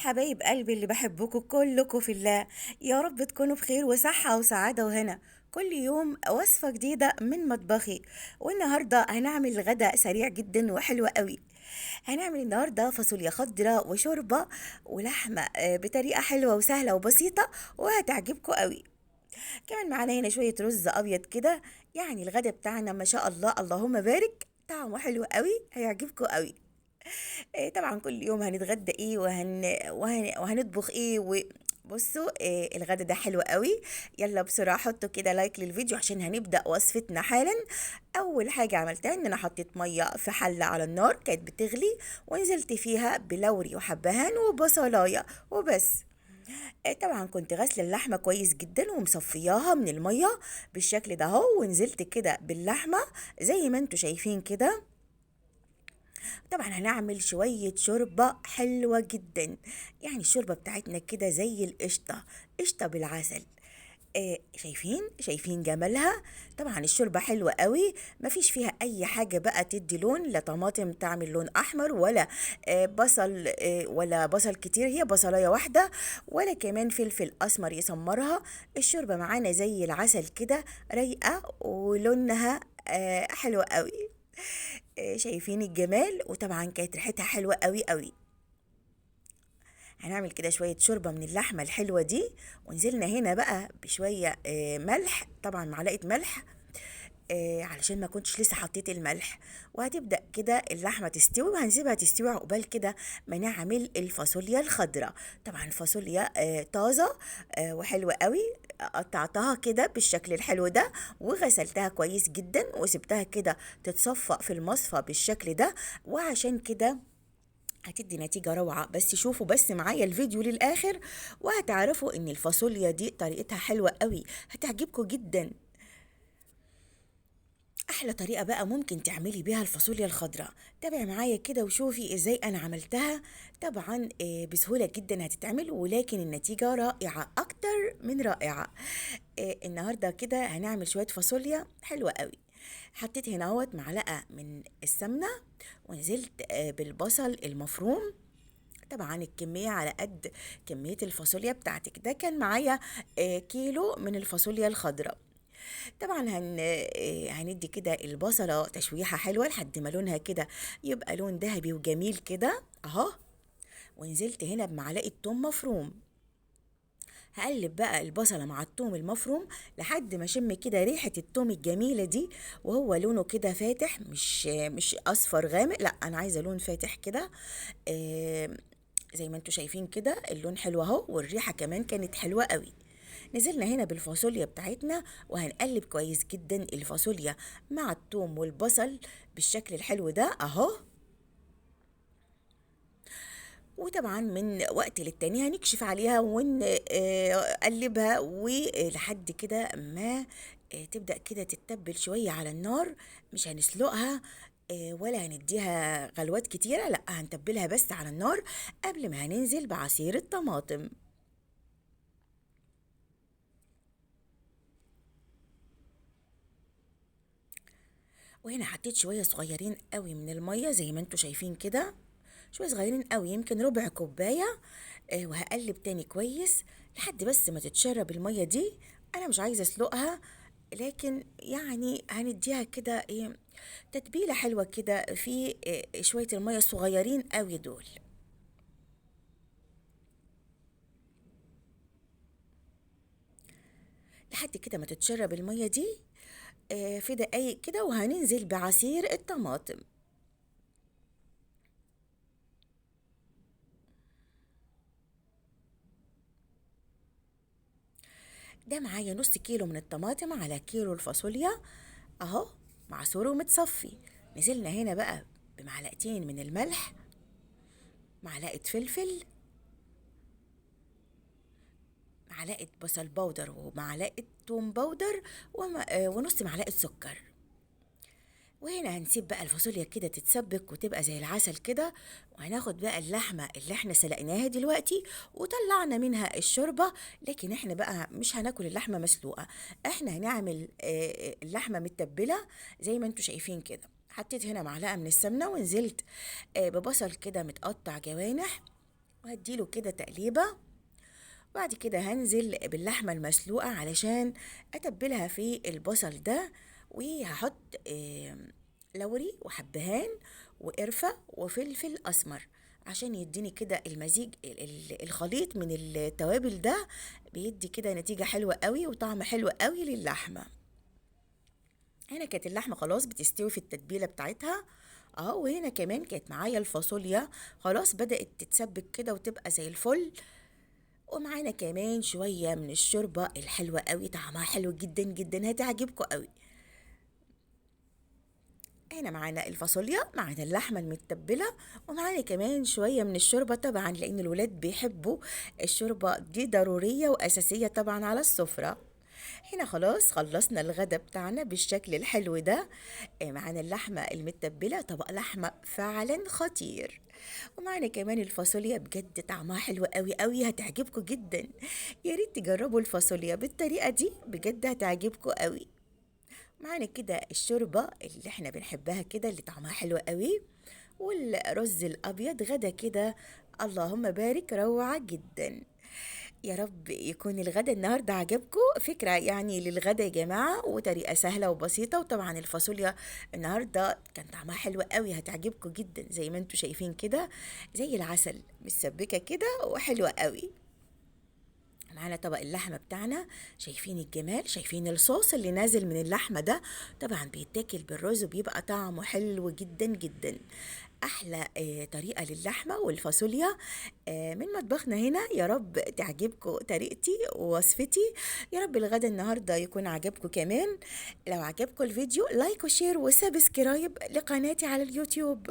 حبايب قلبي اللي بحبكم كلكم في الله. يا رب تكونوا بخير وصحة وسعادة وهنا. كل يوم وصفة جديدة من مطبخي. والنهاردة هنعمل غدا سريع جدا وحلو قوي. هنعمل النهاردة فاصوليا خضراء وشوربة ولحمة بطريقة حلوة وسهلة وبسيطة وهتعجبكم قوي. كمان معانا هنا شوية رز أبيض كده. يعني الغدا بتاعنا ما شاء الله اللهم بارك طعمه حلو قوي هيعجبكم قوي. طبعا كل يوم هنتغدى ايه وهنطبخ ايه بصوا الغدا ده حلو قوي. يلا بسرعة حطوا كده لايك للفيديو عشان هنبدأ وصفتنا حالا. أول حاجة عملتها إن أنا حطيت مية في حلة على النار كانت بتغلي، ونزلت فيها بلوري وحبهان وبصلاية وبس. طبعا كنت غاسلة اللحمة كويس جدا ومصفياها من المية بالشكل ده اهو، ونزلت كده باللحمة زي ما انتوا شايفين كده. طبعا هنعمل شوية شوربة حلوة جدا. يعني الشوربة بتاعتنا كده زي القشطة، قشطة بالعسل. شايفين جمالها. طبعا الشوربة حلوة قوي، مفيش فيها اي حاجة بقى تدي لون، لا طماطم تعمل لون احمر ولا بصل، ولا بصل كتير، هي بصلاية واحدة، ولا كمان فلفل اسمر يسمرها. الشوربة معانا زي العسل كده، رايقة ولونها حلوة قوي. شايفين الجمال، وطبعا كانت ريحتها حلوة قوي قوي. هنعمل كده شوية شوربة من اللحمة الحلوة دي، ونزلنا هنا بقى بشوية ملح، طبعا معلقة ملح، علشان ما كنتش لسه حطيت الملح. وهتبدأ كده اللحمة تستوي، وهنسيبها تستوي عقبال كده ما نعمل الفاصوليا الخضراء. طبعا الفاصوليا طازة وحلوة قوي. قطعتها كده بالشكل الحلو ده، وغسلتها كويس جدا وسبتها كده تتصفى في المصفى بالشكل ده. وعشان كده هتدي نتيجة روعة. بس شوفوا بس معايا الفيديو للآخر وهتعرفوا ان الفاصوليا دي طريقتها حلوة قوي، هتعجبكم جدا. احلى طريقة بقى ممكن تعملي بيها الفاصوليا الخضراء. تابعي معايا كده وشوفي ازاي انا عملتها. طبعا بسهولة جدا هتتعمل، ولكن النتيجة رائعة اكتر من رائعة. النهاردة كده هنعمل شوية فاصوليا حلوة قوي. حطيت هنا اهوت معلقة من السمنة، ونزلت بالبصل المفروم. طبعا الكمية على قد كمية الفاصوليا بتاعتك. ده كان معايا كيلو من الفاصوليا الخضراء. طبعا هندي كده البصلة تشويحة حلوة لحد ما لونها كده يبقى لون ذهبي وجميل كده اهو. ونزلت هنا بمعلقة توم مفروم. هقلب بقى البصلة مع التوم المفروم لحد ما اشم كده ريحة التوم الجميلة دي، وهو لونه كده فاتح، مش اصفر غامق، لا انا عايزة لون فاتح كده. آه، زي ما انتوا شايفين كده اللون حلو اهو، والريحة كمان كانت حلوة قوي. نزلنا هنا بالفاصوليا بتاعتنا، وهنقلب كويس جدا الفاصوليا مع الثوم والبصل بالشكل الحلو ده اهو. وطبعا من وقت للتاني هنكشف عليها ونقلبها ولحد كده ما تبدأ كده تتبل شوية على النار. مش هنسلقها ولا هنديها غلوات كتيرة، لا هنتبلها بس على النار قبل ما هننزل بعصير الطماطم. وهنا حطيت شوية صغيرين قوي من المية زي ما انتوا شايفين كده، شوية صغيرين قوي يمكن ربع كوباية. وهقلب تاني كويس لحد بس ما تتشرب المية دي. انا مش عايزة اسلقها، لكن يعني هنديها كده ايه، تتبيلة حلوة كده في شوية المية الصغيرين قوي دول. لحد كده ما تتشرب المية دي في دقايق كده، وهننزل بعصير الطماطم. ده معايا نص كيلو من الطماطم على كيلو الفاصوليا اهو، معصور ومتصفي. نزلنا هنا بقى بمعلقتين من الملح، معلقة فلفل، معلقة بصل بودر، ومعلقة توم بودر، ونص معلقة سكر. وهنا هنسيب بقى الفاصوليا كده تتسبك وتبقى زي العسل كده. وهناخد بقى اللحمة اللي احنا سلقناها دلوقتي وطلعنا منها الشوربة. لكن احنا بقى مش هناكل اللحمة مسلوقة، احنا هنعمل اللحمة متبلة زي ما انتوا شايفين كده. حطيت هنا معلقة من السمنة، ونزلت ببصل كده متقطع جوانح، وهديله كده تقليبة. وبعد كده هنزل باللحمة المسلوقة علشان أتبلها في البصل ده. وهحط لوري وحبهان وقرفة وفلفل أسمر عشان يديني كده المزيج الخليط من التوابل ده. بيدي كده نتيجة حلوة قوي وطعم حلو قوي للحمة. هنا كانت اللحمة خلاص بتستوي في التتبيلة بتاعتها. اه، وهنا كمان كانت معايا الفاصوليا خلاص بدأت تتسبك كده وتبقى زي الفل. ومعانا كمان شوية من الشوربة الحلوة قوي، طعمها حلو جدا جدا، هتعجبكم قوي. هنا معانا الفاصوليا، معانا اللحمة المتبلة، ومعانا كمان شوية من الشوربة طبعا لأن الولاد بيحبوا الشوربة دي، ضرورية وأساسية طبعا على السفرة. هنا خلاص خلصنا الغدا بتاعنا بالشكل الحلو ده. معانا اللحمة المتبلة، طبق لحمة فعلا خطير. ومعانا كمان الفاصوليا، بجد طعمها حلو قوي قوي، هتعجبكم جدا. يا ريت تجربوا الفاصوليا بالطريقة دي، بجد هتعجبكم قوي. معانا كده الشوربة اللي احنا بنحبها كده اللي طعمها حلو قوي، والرز الأبيض غدا كده. اللهم بارك، روعة جدا. يا رب يكون الغدا النهاردة عجبكم. فكرة يعني للغدا يا جماعة، وطريقة سهلة وبسيطة. وطبعا الفاصوليا النهاردة كان طعمها حلو قوي، هتعجبكم جدا زي ما انتوا شايفين كده، زي العسل مسبكة كده وحلوة قوي. معانا طبق اللحمة بتاعنا، شايفين الجمال، شايفين الصوص اللي نازل من اللحمة ده. طبعا بيتاكل بالرز وبيبقى طعمه حلو جدا جدا. احلى طريقة للحمة والفاصوليا من مطبخنا هنا. يا رب تعجبكم طريقتي ووصفتي. يا رب الغدا النهاردة يكون عجبكم كمان. لو عجبكم الفيديو لايك وشير وسبسكرايب لقناتي على اليوتيوب.